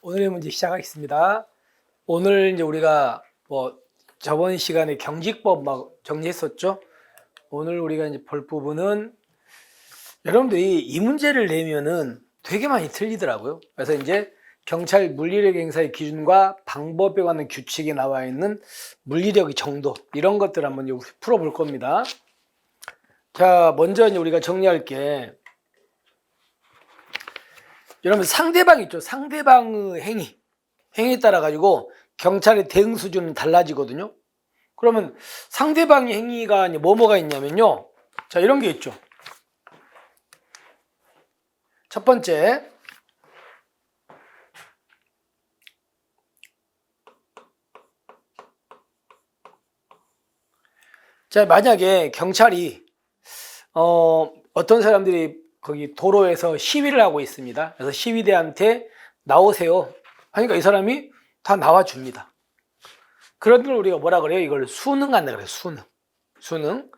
오늘의 문제 시작하겠습니다. 오늘 이제 우리가 저번 시간에 경직법 막 정리했었죠. 오늘 우리가 이제 볼 부분은 여러분들이 이 문제를 내면은 되게 많이 틀리더라고요. 그래서 이제 경찰 물리력 행사의 기준과 방법에 관한 규칙이 나와 있는 물리력의 정도 이런 것들 한번 이제 풀어볼 겁니다. 자, 먼저 이제 우리가 정리할 게 여러분 상대방 있죠. 상대방의 행위에 따라 가지고 경찰의 대응 수준은 달라지거든요. 그러면 상대방의 행위가 뭐가 있냐면요. 자, 이런 게 있죠. 첫 번째, 자, 만약에 경찰이 어떤 사람들이 거기 도로에서 시위를 하고 있습니다. 그래서 시위대한테 나오세요 하니까 이 사람이 다 나와줍니다. 그런 걸 우리가 뭐라 그래요? 이걸 순응한다 그래요. 순응.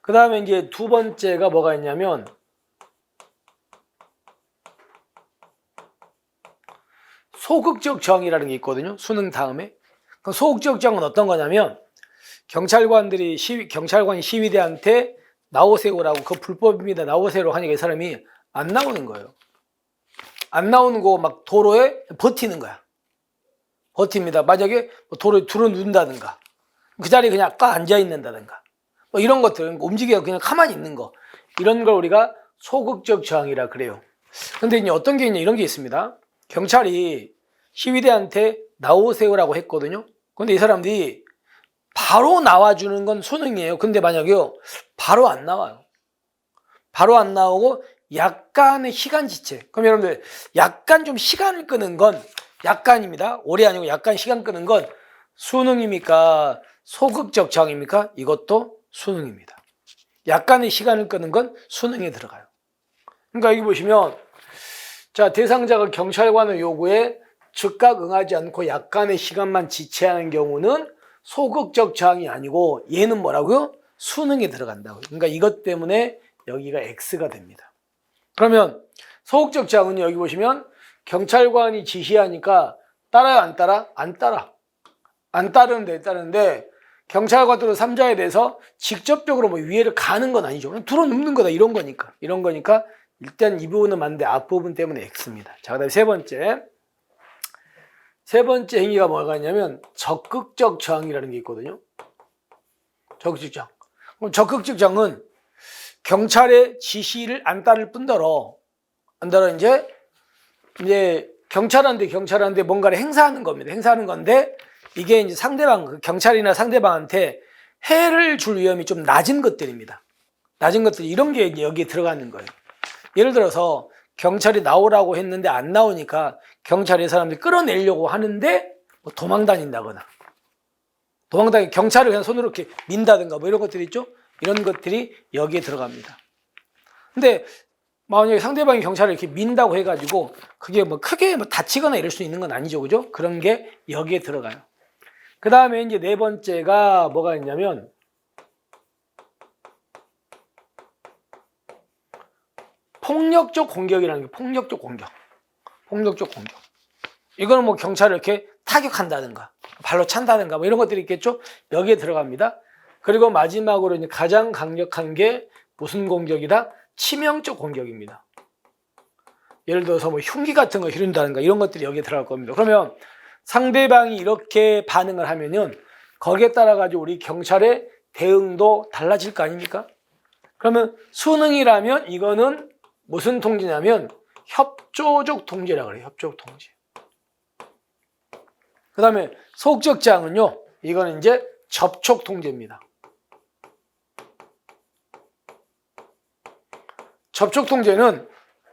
그 다음에 이제 두 번째가 뭐가 있냐면 소극적 저항이라는 게 있거든요. 순응 다음에. 그 소극적 저항은 어떤 거냐면 경찰관이 시위대한테 나오세요라고 그 불법입니다. 나오세요라고 하니까 이 사람이 안 나오는 거예요. 안 나오는 거 막 도로에 버티는 거야. 버팁니다. 만약에 도로에 들어눕는다든가 그 자리에 그냥 꽉 앉아 있는다든가 뭐 이런 것들 움직여 그냥 가만히 있는 거 이런 걸 우리가 소극적 저항이라 그래요. 근데 이제 어떤 게 있냐 이런 게 있습니다. 경찰이 시위대한테 나오세요라고 했거든요. 근데 이 사람들이 바로 나와주는 건 순응이에요. 근데 만약에요 바로 안 나와요. 바로 안 나오고 약간의 시간 지체. 그럼 여러분들 약간 좀 시간을 끄는 건 약간입니다. 오래 아니고 약간 시간 끄는 건 순응입니까? 소극적 저항입니까? 이것도 순응입니다. 약간의 시간을 끄는 건 순응에 들어가요. 그러니까 여기 보시면 자, 대상자가 경찰관의 요구에 즉각 응하지 않고 약간의 시간만 지체하는 경우는 소극적 저항이 아니고 얘는 뭐라고요? 순응에 들어간다고요. 그러니까 이것 때문에 여기가 X가 됩니다. 그러면 소극적 저항은 여기 보시면 경찰관이 지시하니까 따라요, 안 따라? 안 따라. 안 따르는데 경찰관들은 삼자에 대해서 직접적으로 뭐 위해를 가는 건 아니죠. 그냥 들어눕는 거다 이런 거니까 일단 이 부분은 맞는데 앞부분 때문에 X입니다. 자, 그다음에 세 번째 행위가 뭐가 있냐면 적극적 저항이라는 게 있거든요. 적극적 저항. 그럼 적극적 저항은 경찰의 지시를 안 따를 뿐더러 이제 경찰한테 뭔가를 행사하는 겁니다. 행사하는 건데 이게 이제 경찰이나 상대방한테 해를 줄 위험이 좀 낮은 것들입니다. 낮은 것들 이런 게 여기에 들어가는 거예요. 예를 들어서 경찰이 나오라고 했는데 안 나오니까 경찰이 이 사람들 끌어내려고 하는데 도망 다닌다거나 경찰을 그냥 손으로 이렇게 민다든가 뭐 이런 것들이 있죠. 이런 것들이 여기에 들어갑니다. 근데 만약에 상대방이 경찰을 이렇게 민다고 해가지고 그게 뭐 크게 다치거나 이럴 수 있는 건 아니죠. 그죠? 그런 게 여기에 들어가요. 그 다음에 이제 네 번째가 뭐가 있냐면 폭력적 공격이라는 게 폭력적 공격. 이거는 뭐 경찰을 이렇게 타격한다든가 발로 찬다든가 뭐 이런 것들이 있겠죠. 여기에 들어갑니다. 그리고 마지막으로 이제 가장 강력한 게 무슨 공격이다? 치명적 공격입니다. 예를 들어서 뭐 흉기 같은 거 휘둔다든가 이런 것들이 여기에 들어갈 겁니다. 그러면 상대방이 이렇게 반응을 하면은 거기에 따라 가지고 우리 경찰의 대응도 달라질 거 아닙니까? 그러면 순응이라면 이거는 무슨 통제냐면 협조적 통제라고 그래요. 협조적 통제. 그 다음에 소극적 저항은요. 이거는 이제 접촉 통제입니다. 접촉 통제는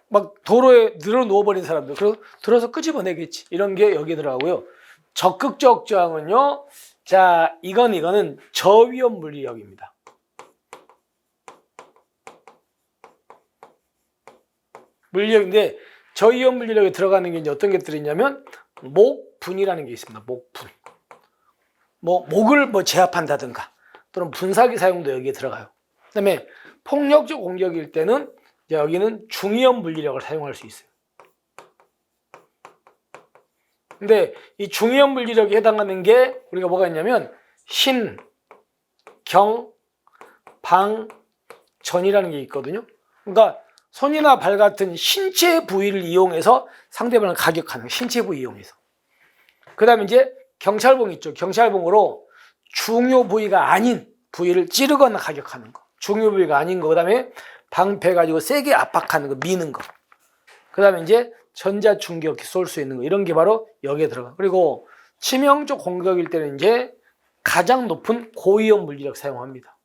막 도로에 늘어 누워버린 사람들 그래서 들어서 끄집어내겠지. 이런 게 여기 들어가고요. 적극적 저항은요. 자, 이거는 저위험 물리력입니다. 물리력인데 저위험 물리력에 들어가는 게 이제 어떤 것들이 있냐면 목분이라는 게 있습니다. 목분. 목을 제압한다든가 또는 분사기 사용도 여기에 들어가요. 그다음에 폭력적 공격일 때는 여기는 중위험 물리력을 사용할 수 있어요. 근데 이 중의형 물리력에 해당하는 게 우리가 뭐가 있냐면 신, 경, 방, 전이라는 게 있거든요. 그러니까 손이나 발 같은 신체 부위를 이용해서 상대방을 가격하는 신체 부위 이용해서. 그 다음에 이제 경찰봉 있죠. 경찰봉으로 중요 부위가 아닌 부위를 찌르거나 가격하는 거. 중요 부위가 아닌 거. 그 다음에 방패가지고 세게 압박하는 거, 미는 거. 그 다음에 이제 전자충격기 쏠 수 있는 거. 이런 게 바로 여기에 들어가. 그리고 치명적 공격일 때는 이제 가장 높은 고위험 물리력 사용합니다.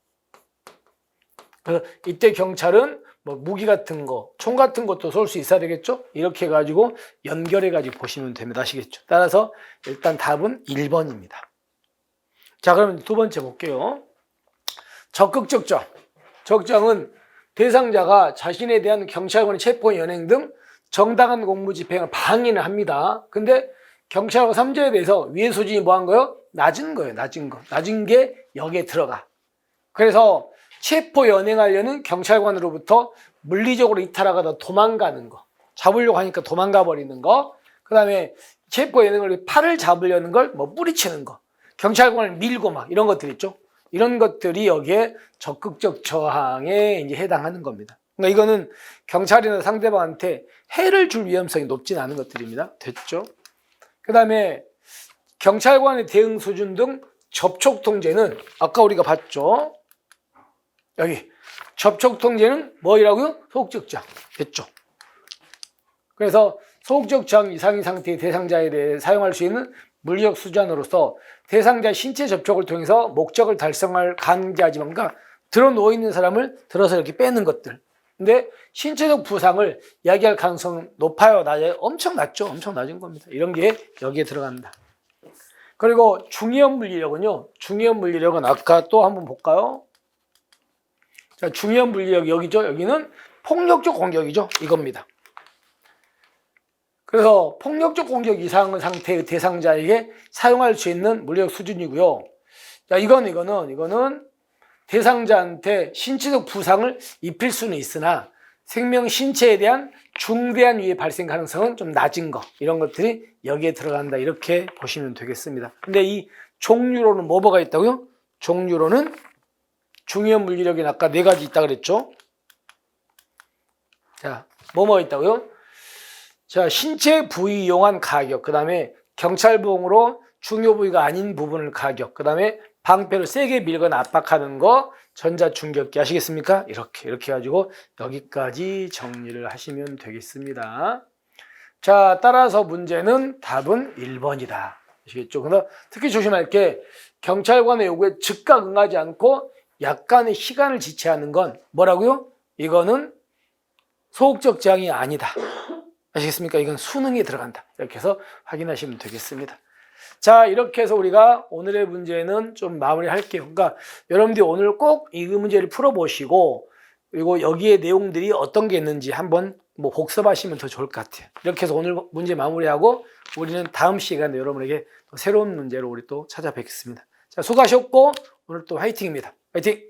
그래서 이때 경찰은 뭐 무기 같은 거, 총 같은 것도 쏠 수 있어야 되겠죠? 이렇게 해가지고 연결해가지고 보시면 됩니다. 아시겠죠? 따라서 일단 답은 1번입니다. 자, 그러면 두 번째 볼게요. 적극적 정. 적정은 대상자가 자신에 대한 경찰관의 체포 연행 등 정당한 공무 집행을 방해를 합니다. 근데 경찰관 3조에 대해서 위의 소진이 뭐 한 거예요? 낮은 거예요. 낮은 거. 낮은 게 여기에 들어가. 그래서 체포 연행하려는 경찰관으로부터 물리적으로 이탈하거나 도망가는 거. 잡으려고 하니까 도망가 버리는 거. 그 다음에 체포 연행을 팔을 잡으려는 걸 뭐 뿌리치는 거. 경찰관을 밀고 막 이런 것들 있죠. 이런 것들이 여기에 적극적 저항에 이제 해당하는 겁니다. 그러니까 이거는 경찰이나 상대방한테 해를 줄 위험성이 높진 않은 것들입니다. 됐죠? 그 다음에 경찰관의 대응 수준 등 접촉 통제는 아까 우리가 봤죠? 여기 접촉 통제는 뭐이라고요? 소극적 저항. 됐죠? 그래서 소극적 저항 이상의 상태의 대상자에 대해 사용할 수 있는 물리적 수단으로서 대상자의 신체 접촉을 통해서 목적을 달성할 강제하지만, 그러니까 들어 누워 있는 사람을 들어서 이렇게 빼는 것들. 근데 신체적 부상을 야기할 가능성은 높아요, 낮아요? 엄청 낮죠. 엄청 낮은 겁니다. 이런 게 여기에 들어간다. 그리고 중의형 물리력은요. 중의형 물리력은 아까 또 한번 볼까요? 자, 중의형 물리력 여기죠. 여기는 폭력적 공격이죠. 이겁니다. 그래서 폭력적 공격 이상 상태의 대상자에게 사용할 수 있는 물리력 수준이고요. 자, 이거는 대상자한테 신체적 부상을 입힐 수는 있으나 생명 신체에 대한 중대한 위해 발생 가능성은 좀 낮은 거. 이런 것들이 여기에 들어간다. 이렇게 보시면 되겠습니다. 근데 이 종류로는 뭐가 있다고요? 종류로는 중의형 물리력이 아까 4가지 있다 그랬죠? 자, 뭐가 있다고요? 자, 신체 부위 이용한 가격, 그 다음에 경찰봉으로 중요 부위가 아닌 부분을 가격, 그 다음에 방패를 세게 밀거나 압박하는 거, 전자충격기 아시겠습니까? 이렇게 해가지고 여기까지 정리를 하시면 되겠습니다. 자, 따라서 문제는 답은 1번이다. 아시겠죠? 그래서 특히 조심할 게 경찰관의 요구에 즉각 응하지 않고 약간의 시간을 지체하는 건 뭐라고요? 이거는 소극적 저항이 아니다. 아시겠습니까? 이건 수능에 들어간다. 이렇게 해서 확인하시면 되겠습니다. 자, 이렇게 해서 우리가 오늘의 문제는 좀 마무리할게요. 그러니까 여러분들이 오늘 꼭 이 문제를 풀어보시고 그리고 여기에 내용들이 어떤 게 있는지 한번 뭐 복습하시면 더 좋을 것 같아요. 이렇게 해서 오늘 문제 마무리하고 우리는 다음 시간에 여러분에게 또 새로운 문제로 우리 또 찾아뵙겠습니다. 자, 수고하셨고 오늘 또 화이팅입니다. 화이팅!